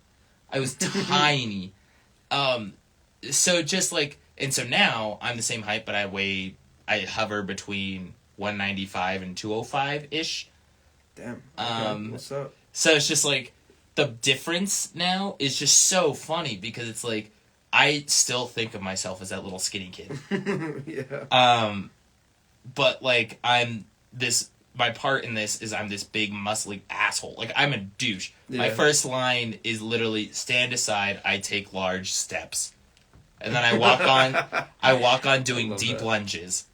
So just like, and so now I'm the same height, but I hover between 195 and 205-ish. Damn. Okay. What's up? So it's just like, the difference now is just so funny, because it's like, I still think of myself as that little skinny kid. Yeah. But like, my part in this is I'm this big muscly asshole. Like, I'm a douche. Yeah. My first line is literally, stand aside, I take large steps. And then I walk on doing deep lunges.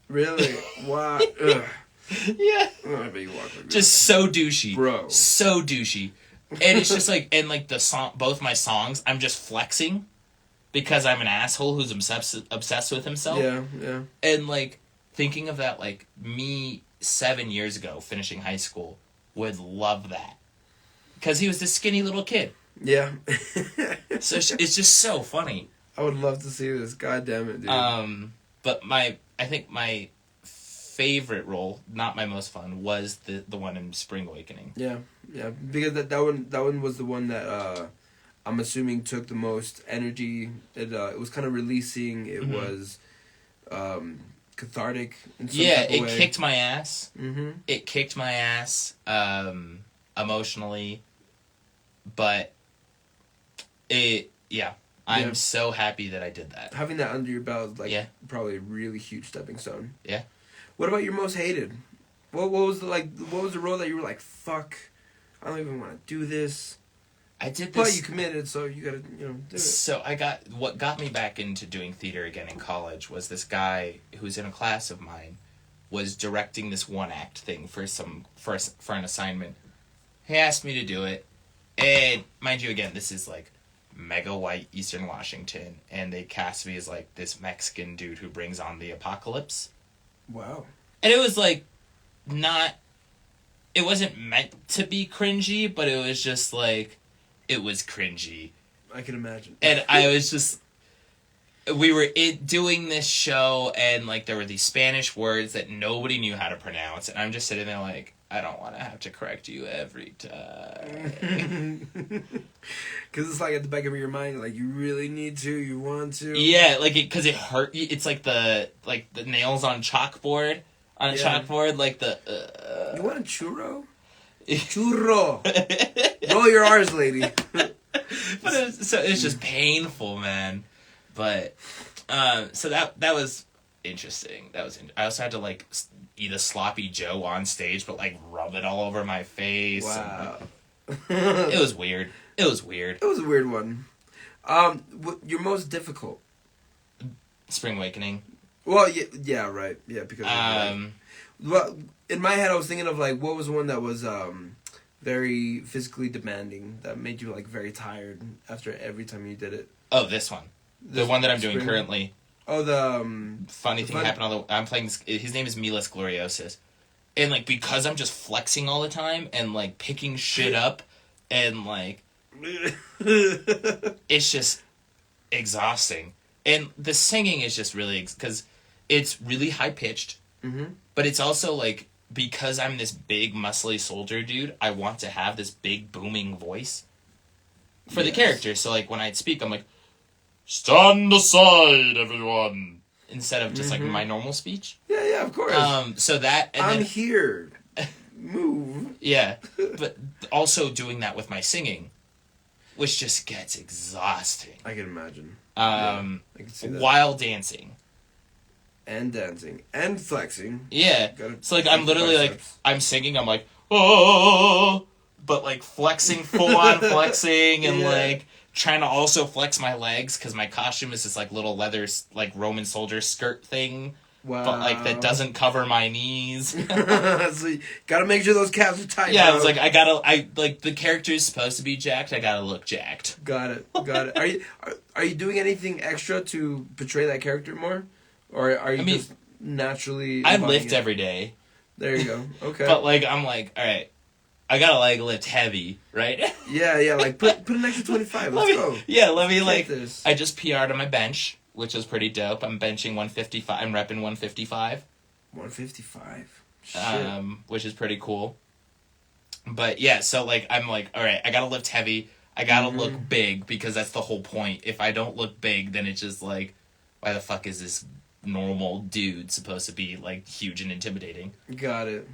Really? Wow. Ugh. Yeah. Oh, I bet you walk like just so douchey. Bro. So douchey. And it's just like, and like both my songs, I'm just flexing because I'm an asshole who's obsessed with himself. Yeah. And like, thinking of that, like, me 7 years ago finishing high school would love that. Because he was this skinny little kid. Yeah. So it's just so funny. I would love to see this. God damn it, dude. But I think my favorite role, not my most fun, was the one in Spring Awakening. Yeah. Because that one was the one that I'm assuming took the most energy. It was kind of releasing. It was cathartic in some type of way. Kicked my ass. Mm-hmm. It kicked my ass emotionally, but I'm so happy that I did that. Having that under your belt is like probably a really huge stepping stone. Yeah. What about your most hated? What was the role that you were like, fuck, I don't even want to do this? I did this. But you committed, so you gotta, do it. So what got me back into doing theater again in college was this guy who's in a class of mine was directing this one act thing for an assignment. He asked me to do it, and mind you, again, this is like mega white Eastern Washington, and they cast me as like this Mexican dude who brings on the apocalypse. Wow. And it was like it wasn't meant to be cringy, but it was just like, it was cringy. I can imagine. And I was just, we were doing this show, and like there were these Spanish words that nobody knew how to pronounce, and I'm just sitting there like, I don't want to have to correct you every time. Because it's like at the back of your mind, like you really need to, you want to. Yeah, like because it hurt. It's like the nails on chalkboard. Chalkboard, like the. You want a churro? Churro. Roll your R's, lady. But it's just painful, man. But so that was interesting. I also had to like eat a sloppy Joe on stage, but like rub it all over my face. Wow. It was weird. It was a weird one. Your most difficult. Spring Awakening. Well, yeah, right. Yeah, because well, in my head I was thinking of like what was one that was very physically demanding that made you like very tired after every time you did it. Oh, this one. The one that I'm doing currently. Oh, the funny thing happened I'm playing this, his name is Milas Gloriosus. And like because I'm just flexing all the time and like picking shit up and like it's just exhausting. And the singing is just really cuz it's really high pitched. Mm-hmm. But it's also like because I'm this big muscly soldier dude, I want to have this big booming voice for the character. So like when I speak, I'm like, stand aside, everyone, instead of just like my normal speech. Yeah, of course. So that and I'm then, here. Move. Yeah, but also doing that with my singing, which just gets exhausting. I can imagine. I can see that. While dancing. And dancing and flexing. Yeah. So like I'm literally like I'm singing, I'm like, oh, but like flexing, full on flexing, and like trying to also flex my legs because my costume is this like little leather like Roman soldier skirt thing. Wow. But like that doesn't cover my knees. So you gotta make sure those calves are tight. Yeah, it's like I like the character is supposed to be jacked. I gotta look jacked. Got it. Are you doing anything extra to portray that character more? Or are you just naturally... I lift every day. There you go. Okay. But, like, I'm like, all right, I gotta, like, lift heavy, right? Yeah, like, put an extra 25. Let's go. Yeah, let me, like... I just PR'd on my bench, which is pretty dope. I'm benching 155. I'm repping 155. 155? Shit. Which is pretty cool. But, yeah, so, like, I'm like, all right, I gotta lift heavy. I gotta look big, because that's the whole point. If I don't look big, then it's just, like, why the fuck is this normal dude supposed to be like huge and intimidating? Got it.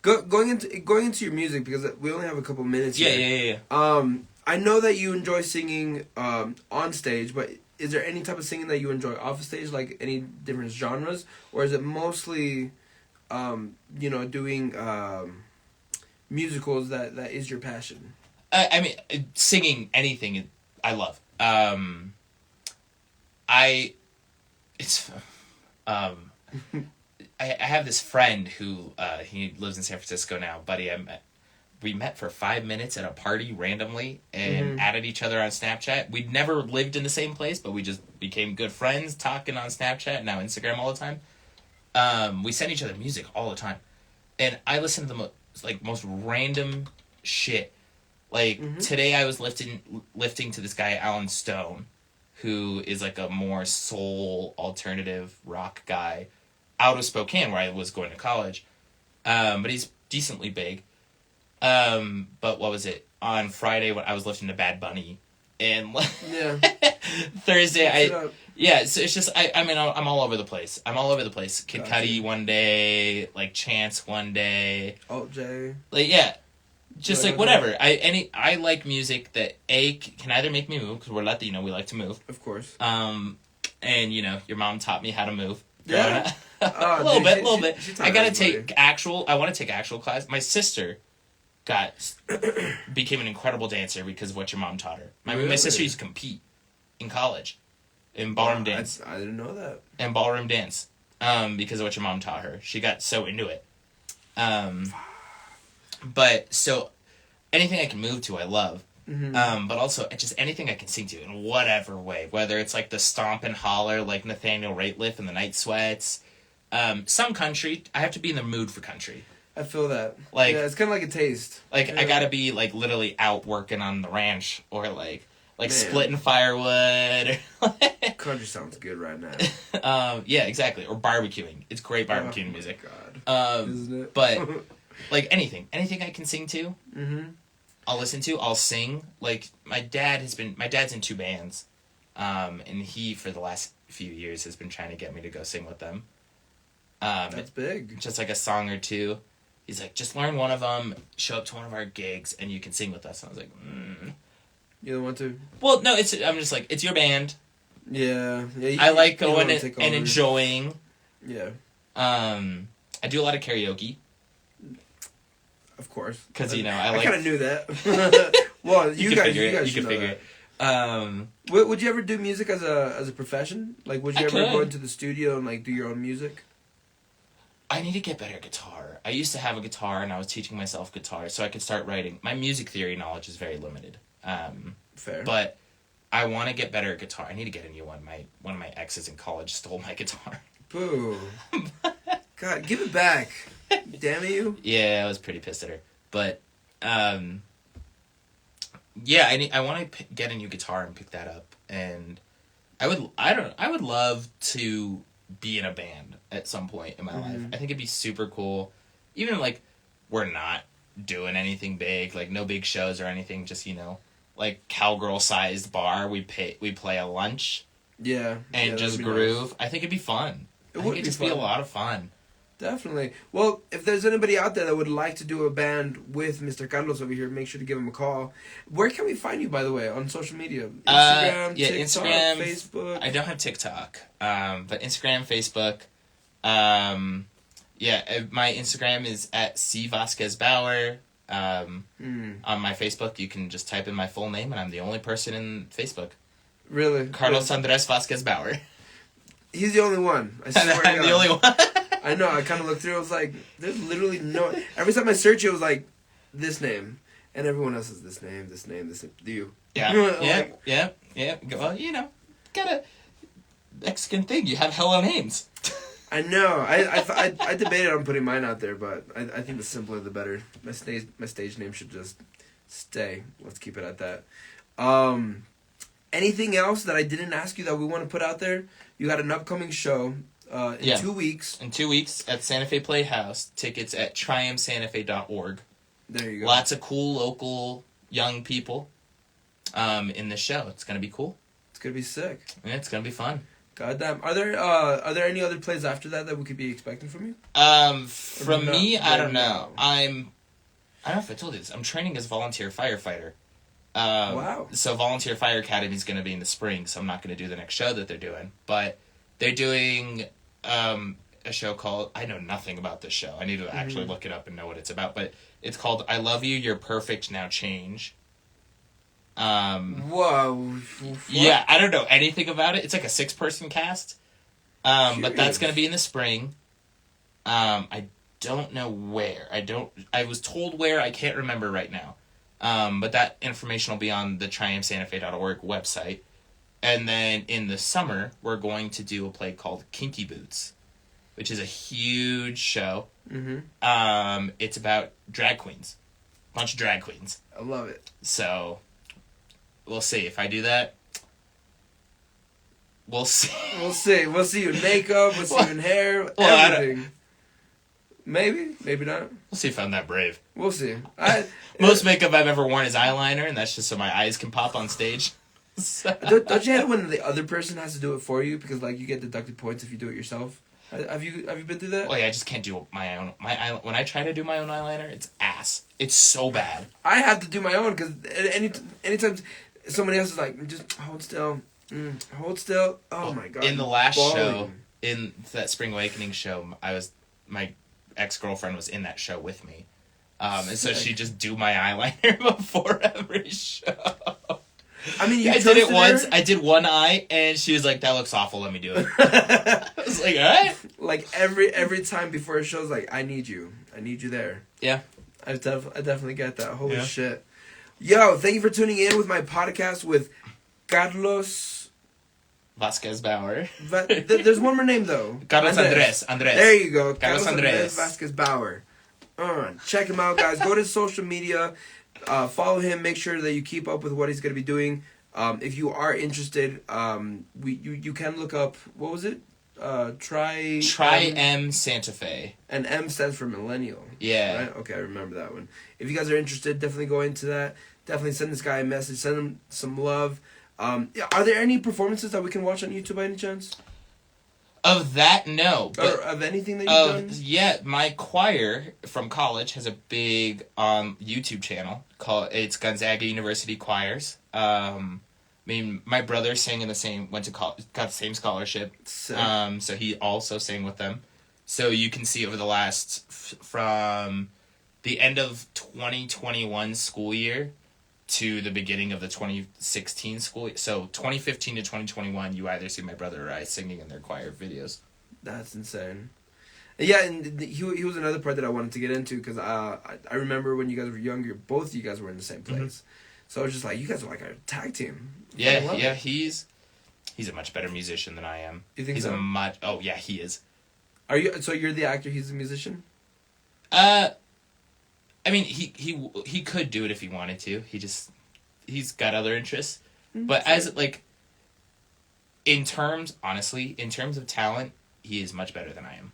Going into your music, because we only have a couple minutes here. Yeah. I know that you enjoy singing on stage, but is there any type of singing that you enjoy off stage, like any different genres, or is it mostly doing musicals that is your passion? I mean, singing anything I love. I have this friend who he lives in San Francisco now, buddy. We met for 5 minutes at a party randomly and added each other on Snapchat. We'd never lived in the same place, but we just became good friends, talking on Snapchat, now Instagram all the time. We send each other music all the time, and I listen to the most random shit. Like today, I was lifting to this guy Alan Stone, who is like a more soul alternative rock guy out of Spokane where I was going to college. But he's decently big. But what was it? On Friday when I was listening to Bad Bunny and Thursday so it's just I'm all over the place. Kid Cudi one day, like Chance one day. Alt J. Like just like whatever. I like music that can either make me move, because we're Latino, we like to move. Of course. And your mom taught me how to move. Yeah. A little bit. I want to take actual class. My sister became an incredible dancer because of what your mom taught her. My sister used to compete in college in ballroom dance. I didn't know that. And ballroom dance. Because of what your mom taught her. She got so into it. But so anything I can move to, I love. But also just anything I can sing to in whatever way, whether it's like the stomp and holler like Nathaniel Rateliff and the Night Sweats. Some country, I have to be in the mood for country. I feel that. Like, it's kind of like a taste. Like I gotta be like literally out working on the ranch or like splitting firewood. Country sounds good right now. Yeah, exactly. Or barbecuing. It's great barbecuing music. God. Isn't it? But like anything I can sing to. I'll listen to. I'll sing. Like my dad's in 2 bands, and he for the last few years has been trying to get me to go sing with them. That's big. Just like a song or two. He's like, just learn one of them, show up to one of our gigs, and you can sing with us. And I was like, You don't want to? Well, no. I'm just like, it's your band. Yeah. I like going and enjoying. Yeah. I do a lot of karaoke. Of course. Because, I kind of knew that. Well, you guys figure should know it. Would you ever do music as a profession? Like, would you ever could. go into the studio and like do your own music? I need to get better at guitar. I used to have a guitar, and I was teaching myself guitar so I could start writing. My music theory knowledge is very limited. Fair. But I want to get better at guitar. I need to get a new one. One of my exes in college stole my guitar. Boo. God, give it back. Damn you. Yeah, I was pretty pissed at her. But, yeah, I want to get a new guitar and pick that up. And I would love to be in a band at some point in my life. I think it'd be super cool. Even, like, we're not doing anything big, like, no big shows or anything, just, like, cowgirl-sized bar. We play a lunch. Yeah. And just groove. Nice. I think it'd be fun. I think it'd just be a lot of fun. Definitely. Well, if there's anybody out there that would like to do a band with Mr. Carlos over here, make sure to give him a call. Where can we find you, by the way, on social media? Instagram, TikTok, Instagram, Facebook? I don't have TikTok, but Instagram, Facebook. My Instagram is at cvazquezbaur. On my Facebook, you can just type in my full name, and I'm the only person in Facebook. Really? Carlos Andres Vazquez Baur. He's the only one. I swear I'm the only one. I know, I kind of looked through, I was like, there's literally no... Every time I search it was like, this name. And everyone else is this name. Do you? Yeah, yeah. Well, got a Mexican thing. You have hello names. I know. I debated on putting mine out there, but I think the simpler the better. My stage name should just stay. Let's keep it at that. Anything else that I didn't ask you that we want to put out there? You got an upcoming show in 2 weeks. In 2 weeks at Santa Fe Playhouse. Tickets at triumphsantafe.org. There you go. Lots of cool local young people in the show. It's going to be cool. It's going to be sick. Yeah, it's going to be fun. Goddamn. Are there any other plays after that we could be expecting from you? From me, I don't know. I don't know if I told you this. I'm training as a volunteer firefighter. Wow. So Volunteer Fire Academy is going to be in the spring, so I'm not going to do the next show that they're doing. But they're doing a show called... I know nothing about this show. I need to actually look it up and know what it's about. But it's called I Love You, You're Perfect, Now Change. Whoa. What? Yeah, I don't know anything about it. It's like a 6-person cast. But that's going to be in the spring. I don't know where. I was told where. I can't remember right now. But that information will be on the triumphsantafe.org website. And then in the summer, we're going to do a play called Kinky Boots, which is a huge show. It's about drag queens. A bunch of drag queens. I love it. So, we'll see. If I do that, we'll see. We'll see. We'll see you in makeup, we'll see you in hair, everything. Maybe, maybe not. We'll see if I'm that brave. We'll see. Most makeup I've ever worn is eyeliner, and that's just so my eyes can pop on stage. Don't you hate it when the other person has to do it for you because like you get deducted points if you do it yourself? Have you been through that? Well, yeah, I just can't do my own. When I try to do my own eyeliner, it's ass. It's so bad. I have to do my own because anytime somebody else is like, just hold still, hold still. Oh my god! In the last show, in that Spring Awakening show, my ex-girlfriend was in that show with me, and so she'd just do my eyeliner before every show. I mean, I did it once. I did one eye, and she was like, "That looks awful. Let me do it." I was like, "All right." Like every time before a show's like, "I need you there." Yeah, I definitely get that. Holy shit! Yo, thank you for tuning in with my podcast with Carlos Vazquez Baur. There's one more name though. Carlos Andres. There you go. Carlos Andres Vazquez Baur. Check him out, guys. Go to social media. Follow him. Make sure that you keep up with what he's going to be doing. If you are interested, you can look up, what was it? Tri-M Santa Fe. And M stands for millennial. Yeah. Right? Okay, I remember that one. If you guys are interested, definitely go into that. Definitely send this guy a message. Send him some love. Are there any performances that we can watch on YouTube by any chance? Of that, no. Or of anything that you've done? Yeah, my choir from college has a big YouTube channel it's Gonzaga University Choirs. I mean, my brother sang in the same, went to college, got the same scholarship. So he also sang with them. So you can see over the last, from the end of 2021 school year to the beginning of the 2016 school. So 2015 to 2021, you either see my brother or I singing in their choir videos. That's insane. Yeah, and he was another part that I wanted to get into because I remember when you guys were younger, both of you guys were in the same place. Mm-hmm. So I was just like, you guys are like a tag team. Yeah. He's a much better musician than I am. You think he's so? Oh yeah, he is. Are you? So you're the actor. He's the musician. I mean, he could do it if he wanted to. He's got other interests. Mm-hmm. But as like, in terms of talent, he is much better than I am.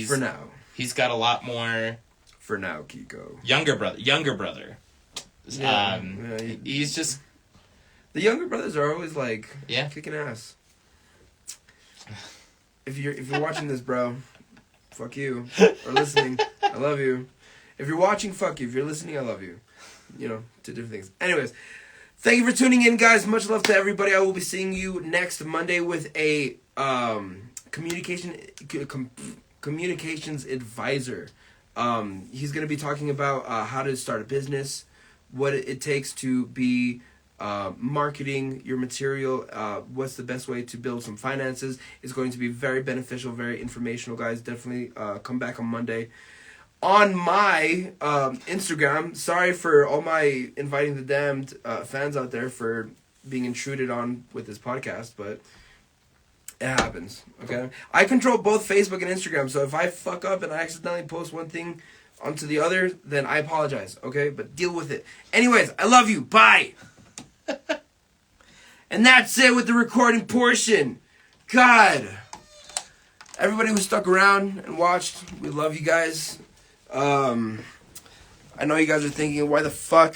For now. He's got a lot more. For now, Kiko. Younger brother. Yeah, he's just. The younger brothers are always like yeah. kicking ass. If you're watching this, bro, fuck you. Or listening, I love you. If you're watching, fuck you. If you're listening, I love you. You know, two different things. Anyways, thank you for tuning in, guys. Much love to everybody. I will be seeing you next Monday with a communications advisor. He's going to be talking about how to start a business, what it takes to be marketing your material, what's the best way to build some finances. It's going to be very beneficial, very informational, guys. Definitely come back on Monday. On my Instagram, sorry for all my Inviting the Damned fans out there for being intruded on with this podcast, but it happens, okay? I control both Facebook and Instagram, so if I fuck up and I accidentally post one thing onto the other, then I apologize, okay? But deal with it. Anyways, I love you. Bye! And that's it with the recording portion. God. Everybody who stuck around and watched, we love you guys. I know you guys are thinking, why the fuck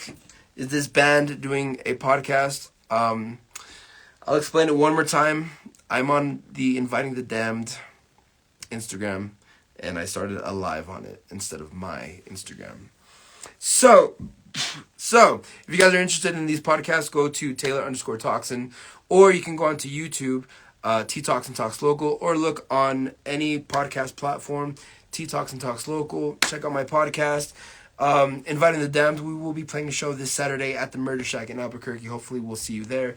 is this band doing a podcast? I'll explain it one more time. I'm on the Inviting the Damned Instagram, and I started a live on it instead of my Instagram. So, if you guys are interested in these podcasts, go to Taylor_Toxin, or you can go onto YouTube, T-Toxin Talks Local, or look on any podcast platform, T-Toxin Talks Local. Check out my podcast, Inviting the Damned. We will be playing a show this Saturday at the Murder Shack in Albuquerque. Hopefully we'll see you there.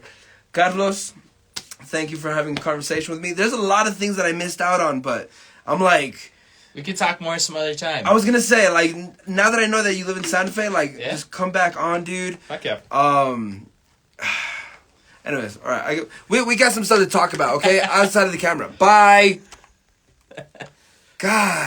Carlos, thank you for having a conversation with me. There's a lot of things that I missed out on, but I'm like... We could talk more some other time. I was going to say, like, now that I know that you live in Santa Fe, like, just come back on, dude. Fuck yeah. Anyways, all right. We got some stuff to talk about, okay? Outside of the camera. Bye. God.